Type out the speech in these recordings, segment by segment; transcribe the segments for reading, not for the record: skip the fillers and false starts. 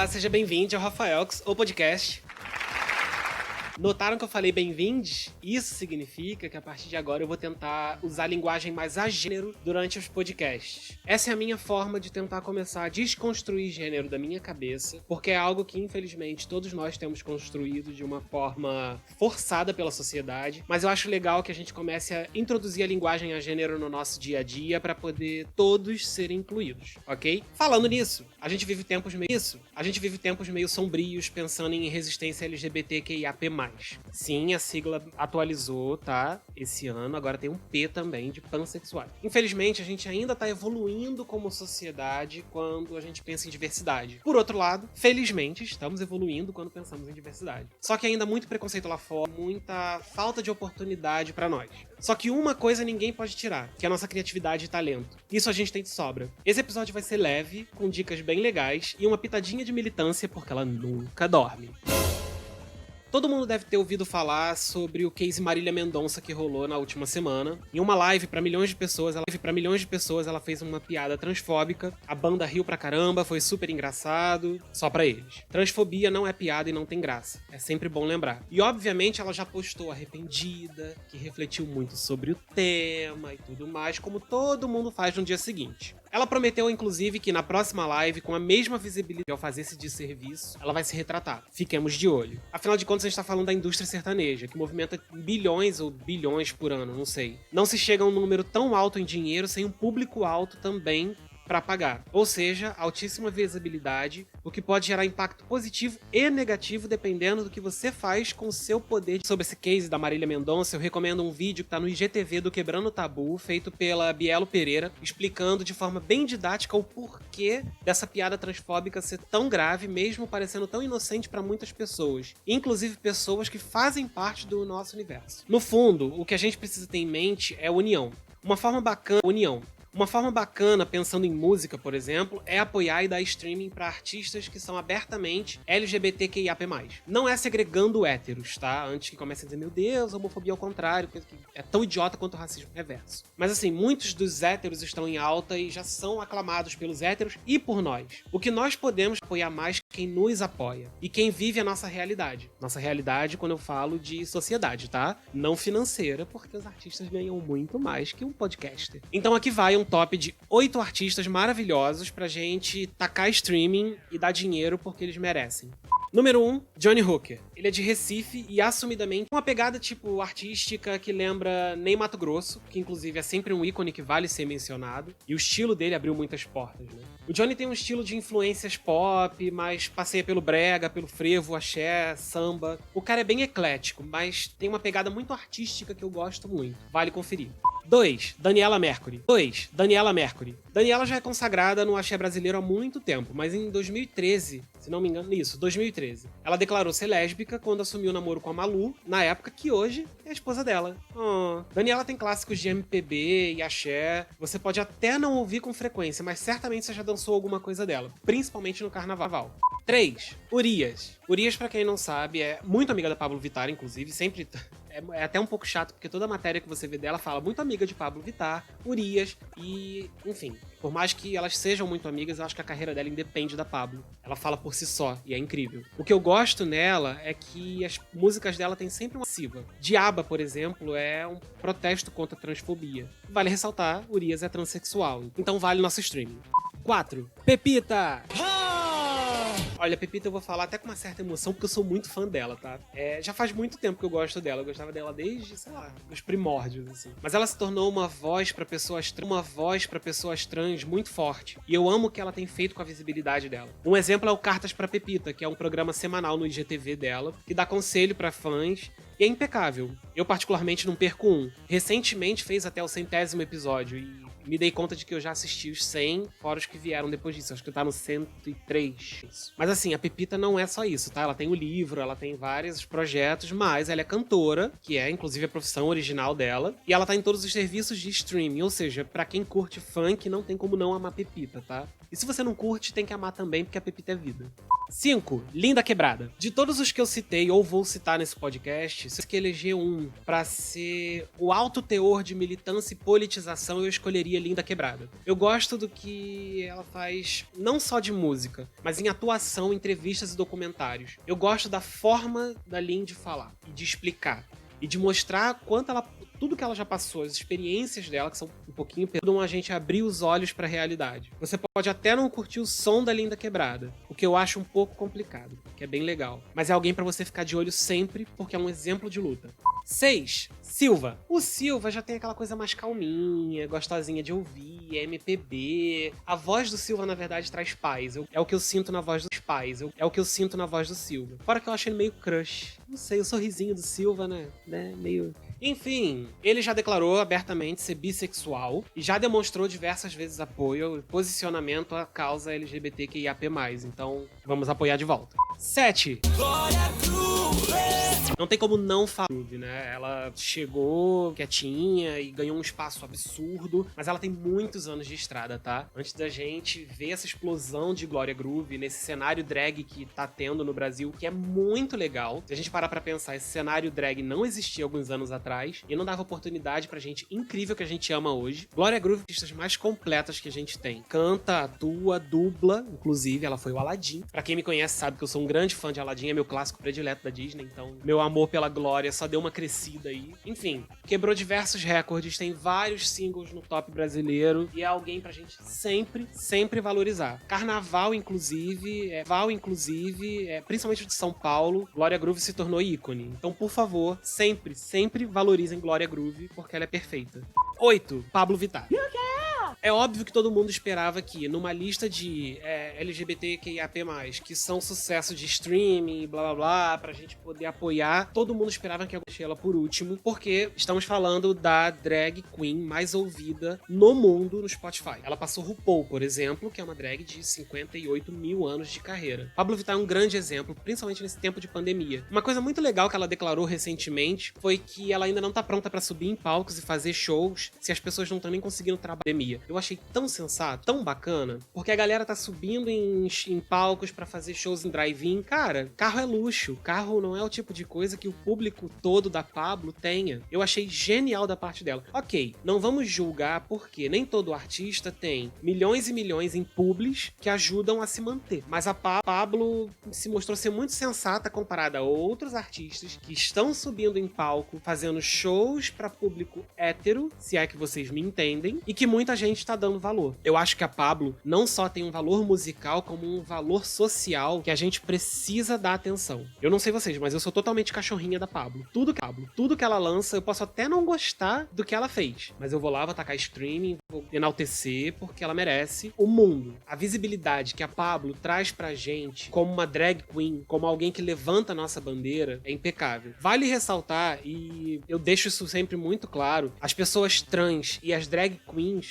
Olá, seja bem-vindo ao Rafaelx, o podcast. Notaram que eu falei bem-vindes? Isso significa que a partir de agora eu vou tentar usar a linguagem mais a gênero durante os podcasts. Essa é a minha forma de tentar começar a desconstruir gênero da minha cabeça, porque é algo que, infelizmente, todos nós temos construído de uma forma forçada pela sociedade, mas eu acho legal que a gente comece a introduzir a linguagem a gênero no nosso dia a dia para poder todos serem incluídos, ok? Falando nisso, a gente vive tempos meio sombrios pensando em resistência LGBTQIAP+. Sim, a sigla atualizou, tá? Esse ano, agora tem um P também de pansexuais. Infelizmente, a gente ainda tá evoluindo como sociedade quando a gente pensa em diversidade. Por outro lado, felizmente, estamos evoluindo quando pensamos em diversidade. Só que ainda muito preconceito lá fora, muita falta de oportunidade pra nós. Só que uma coisa ninguém pode tirar, que é a nossa criatividade e talento. Isso a gente tem de sobra. Esse episódio vai ser leve, com dicas bem legais e uma pitadinha de militância, porque ela nunca dorme. Todo mundo deve ter ouvido falar sobre o case Marília Mendonça que rolou na última semana. Em uma live pra milhões de pessoas, ela fez uma piada transfóbica. A banda riu pra caramba, foi super engraçado, só pra eles. Transfobia não é piada e não tem graça. É sempre bom lembrar. E obviamente ela já postou arrependida, que refletiu muito sobre o tema e tudo mais, como todo mundo faz no dia seguinte. Ela prometeu, inclusive, que na próxima live, com a mesma visibilidade ao fazer esse desserviço, ela vai se retratar. Fiquemos de olho. Afinal de contas, a gente tá falando da indústria sertaneja, que movimenta bilhões ou bilhões por ano, não sei. Não se chega a um número tão alto em dinheiro sem um público alto também para pagar. Ou seja, altíssima visibilidade, o que pode gerar impacto positivo e negativo dependendo do que você faz com o seu poder. Sobre esse case da Marília Mendonça, eu recomendo um vídeo que tá no IGTV do Quebrando o Tabu, feito pela Bielo Pereira, explicando de forma bem didática o porquê dessa piada transfóbica ser tão grave, mesmo parecendo tão inocente para muitas pessoas, inclusive pessoas que fazem parte do nosso universo. No fundo, o que a gente precisa ter em mente é união. Uma forma bacana, pensando em música, por exemplo, é apoiar e dar streaming para artistas que são abertamente LGBTQIAP+. Não é segregando héteros, tá? Antes que comecem a dizer, meu Deus, homofobia ao contrário, coisa que é tão idiota quanto o racismo reverso. Mas assim, muitos dos héteros estão em alta e já são aclamados pelos héteros e por nós. O que nós podemos apoiar mais quem nos apoia e quem vive a nossa realidade. Nossa realidade quando eu falo de sociedade, tá? Não financeira, porque os artistas ganham muito mais que um podcaster. Então aqui vai um top de 8 artistas maravilhosos pra gente tacar streaming e dar dinheiro porque eles merecem. Número 1, Johnny Hooker. Ele é de Recife e assumidamente uma pegada tipo artística que lembra Ney Matogrosso, que inclusive é sempre um ícone que vale ser mencionado, e o estilo dele abriu muitas portas, né? O Johnny tem um estilo de influências pop, mas passeia pelo brega, pelo frevo, axé, samba. O cara é bem eclético, mas tem uma pegada muito artística que eu gosto muito. Vale conferir. 2. Daniela Mercury. Daniela já é consagrada no axé brasileiro há muito tempo, mas em 2013, se não me engano, 2013, ela declarou ser lésbica quando assumiu o namoro com a Malu, na época que hoje é a esposa dela. Daniela tem clássicos de MPB e axé, você pode até não ouvir com frequência, mas certamente você já dançou alguma coisa dela, principalmente no carnaval. 3. Urias. Urias, pra quem não sabe, é muito amiga da Pablo Vittar, inclusive, sempre... É até um pouco chato, porque toda a matéria que você vê dela fala muito amiga de Pablo Vittar, Urias e, enfim, por mais que elas sejam muito amigas, eu acho que a carreira dela independe da Pablo. Ela fala por si só e é incrível. O que eu gosto nela é que as músicas dela têm sempre uma passiva. Diaba, por exemplo, é um protesto contra a transfobia. Vale ressaltar, Urias é transexual, então vale nosso streaming. 4. Pepita! Olha, Pepita eu vou falar até com uma certa emoção, porque eu sou muito fã dela, tá? Já faz muito tempo que eu gosto dela. Eu gostava dela desde, sei lá, dos primórdios, assim. Mas ela se tornou uma voz pra pessoas trans muito forte. E eu amo o que ela tem feito com a visibilidade dela. Um exemplo é o Cartas pra Pepita, que é um programa semanal no IGTV dela, que dá conselho pra fãs. E é impecável. Eu, particularmente, não perco um. Recentemente fez até o 100º episódio e me dei conta de que eu já assisti os 100, fora os que vieram depois disso. Acho que tá no 103. Mas assim, a Pepita não é só isso, tá? Ela tem o livro, ela tem vários projetos, mas ela é cantora, que é inclusive a profissão original dela, e ela tá em todos os serviços de streaming, ou seja, pra quem curte funk, não tem como não amar Pepita, tá? E se você não curte, tem que amar também, porque a Pepita é vida. 5. Linda Quebrada. De todos os que eu citei ou vou citar nesse podcast, se eu que eleger um pra ser o alto teor de militância e politização, eu escolheria Linda Quebrada. Eu gosto do que ela faz, não só de música, mas em atuação, entrevistas e documentários. Eu gosto da forma da Lin de falar e de explicar. E de mostrar tudo que ela já passou, as experiências dela, que são um pouquinho, ajudam a gente a abrir os olhos pra realidade. Você pode até não curtir o som da Linda Quebrada, o que eu acho um pouco complicado, que é bem legal. Mas é alguém pra você ficar de olho sempre, porque é um exemplo de luta. 6. Silva. O Silva já tem aquela coisa mais calminha, gostosinha de ouvir, é MPB. A voz do Silva, na verdade, traz paz. É o que eu sinto na voz dos pais. É o que eu sinto na voz do Silva. Fora que eu acho ele meio crush. Não sei, o sorrisinho do Silva, né? Meio... Enfim, ele já declarou abertamente ser bissexual e já demonstrou diversas vezes apoio e posicionamento à causa LGBTQIAP+. Então, vamos apoiar de volta. 7. Não tem como não falar, né? Ela chegou quietinha e ganhou um espaço absurdo, mas ela tem muitos anos de estrada, tá? Antes da gente ver essa explosão de Glória Groove nesse cenário drag que tá tendo no Brasil, que é muito legal. Se a gente parar pra pensar, esse cenário drag não existia alguns anos atrás e não dava oportunidade pra gente incrível que a gente ama hoje. Glória Groove é uma das artistas mais completas que a gente tem. Canta, atua, dubla, inclusive ela foi o Aladdin. Pra quem me conhece sabe que eu sou um grande fã de Aladdin, é meu clássico predileto da Disney, então meu amor pela Glória só deu uma crescida aí. Enfim, quebrou diversos recordes, tem vários singles no top brasileiro e é alguém pra gente sempre valorizar. Carnaval, inclusive, principalmente de São Paulo, Glória Groove se tornou ícone. Então, por favor, sempre valorizem Glória Groove, porque ela é perfeita. 8. Pablo Vittar. É óbvio que todo mundo esperava que numa lista de LGBTQIAP+, que são sucesso de streaming, blá blá blá, pra gente poder apoiar, todo mundo esperava que eu deixei ela por último, porque estamos falando da drag queen mais ouvida no mundo no Spotify. Ela passou RuPaul, por exemplo, que é uma drag de 58 mil anos de carreira. Pablo Vittar é um grande exemplo, principalmente nesse tempo de pandemia. Uma coisa muito legal que ela declarou recentemente foi que ela ainda não tá pronta pra subir em palcos e fazer shows se as pessoas não estão nem conseguindo trabalhar. Eu achei tão sensato, tão bacana, porque a galera tá subindo em palcos pra fazer shows em drive-in. Cara, carro é luxo, carro não é o tipo de coisa que o público todo da Pablo tenha. Eu achei genial da parte dela. Ok, não vamos julgar porque nem todo artista tem milhões e milhões em publis que ajudam a se manter. Mas a Pablo se mostrou ser muito sensata comparada a outros artistas que estão subindo em palco, fazendo shows pra público hétero, se é que vocês me entendem, e que muita gente tá dando valor. Eu acho que a Pablo não só tem um valor musical, como um valor social que a gente precisa dar atenção. Eu não sei vocês, mas eu sou totalmente cachorrinha da Pablo. Tudo que ela lança, eu posso até não gostar do que ela fez, mas eu vou lá, vou tacar streaming, vou enaltecer, porque ela merece. O mundo, a visibilidade que a Pablo traz pra gente como uma drag queen, como alguém que levanta a nossa bandeira, é impecável. Vale ressaltar, e eu deixo isso sempre muito claro, as pessoas trans e as drag queens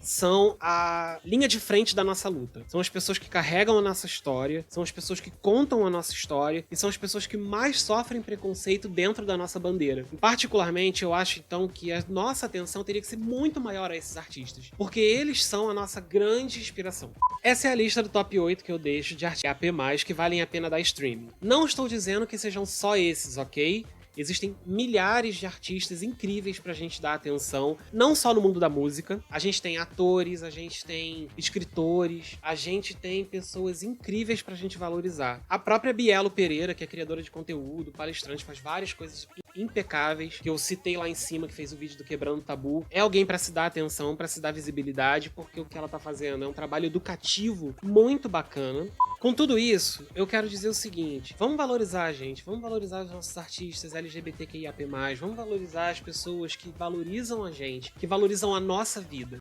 são a linha de frente da nossa luta. São as pessoas que carregam a nossa história, são as pessoas que contam a nossa história e são as pessoas que mais sofrem preconceito dentro da nossa bandeira. Particularmente, eu acho então que a nossa atenção teria que ser muito maior a esses artistas, porque eles são a nossa grande inspiração. Essa é a lista do top 8 que eu deixo de artistas AP+, que valem a pena dar streaming. Não estou dizendo que sejam só esses, ok? Existem milhares de artistas incríveis pra gente dar atenção, não só no mundo da música. A gente tem atores, a gente tem escritores, a gente tem pessoas incríveis pra gente valorizar. A própria Bielo Pereira, que é criadora de conteúdo, palestrante, faz várias coisas impecáveis, que eu citei lá em cima, que fez o vídeo do Quebrando Tabu. É alguém pra se dar atenção, pra se dar visibilidade, porque o que ela tá fazendo é um trabalho educativo muito bacana. Com tudo isso, eu quero dizer o seguinte: vamos valorizar a gente, vamos valorizar os nossos artistas LGBTQIAP+, vamos valorizar as pessoas que valorizam a gente, que valorizam a nossa vida,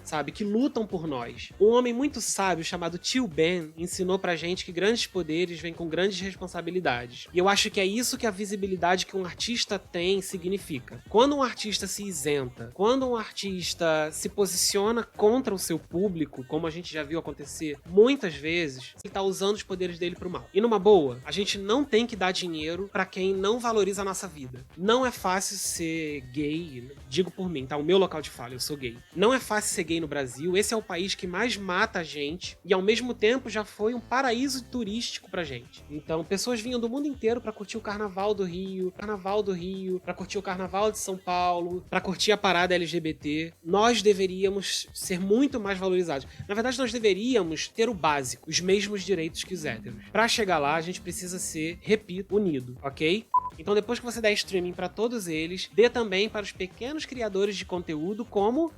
sabe? Que lutam por nós. Um homem muito sábio chamado Tio Ben ensinou pra gente que grandes poderes vêm com grandes responsabilidades. E eu acho que é isso que a visibilidade que um artista tem significa. Quando um artista se isenta, quando um artista se posiciona contra o seu público, como a gente já viu acontecer muitas vezes, vezes, ele tá usando os poderes dele pro mal. E numa boa, a gente não tem que dar dinheiro pra quem não valoriza a nossa vida. Não é fácil ser gay, digo por mim, tá? O meu local de fala, eu sou gay. Não é fácil ser gay no Brasil, esse é o país que mais mata a gente e ao mesmo tempo já foi um paraíso turístico pra gente. Então, pessoas vinham do mundo inteiro pra curtir o Carnaval do Rio, pra curtir o Carnaval de São Paulo, pra curtir a parada LGBT. Nós deveríamos ser muito mais valorizados. Na verdade, nós deveríamos ter o básico, os mesmos direitos que os héteros. Pra chegar lá, a gente precisa ser, repito, unido, ok? Então, depois que você der streaming pra todos eles, dê também para os pequenos criadores de conteúdo como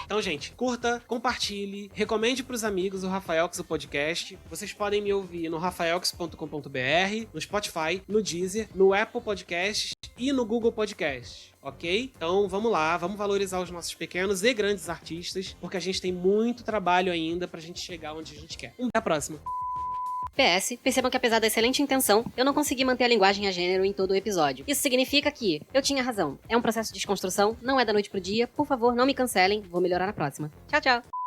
Então, gente, curta, compartilhe, recomende pros amigos o Rafaelx, o podcast. Vocês podem me ouvir no rafaelx.com.br, no Spotify, no Deezer, no Apple Podcasts e no Google Podcasts, ok? Então, vamos lá, vamos valorizar os nossos pequenos e grandes artistas, porque a gente tem muito trabalho ainda pra gente chegar onde a gente quer. Até a próxima! PS, percebam que apesar da excelente intenção, eu não consegui manter a linguagem a gênero em todo o episódio. Isso significa que eu tinha razão. É um processo de desconstrução, não é da noite pro dia. Por favor, não me cancelem, vou melhorar na próxima. Tchau, tchau!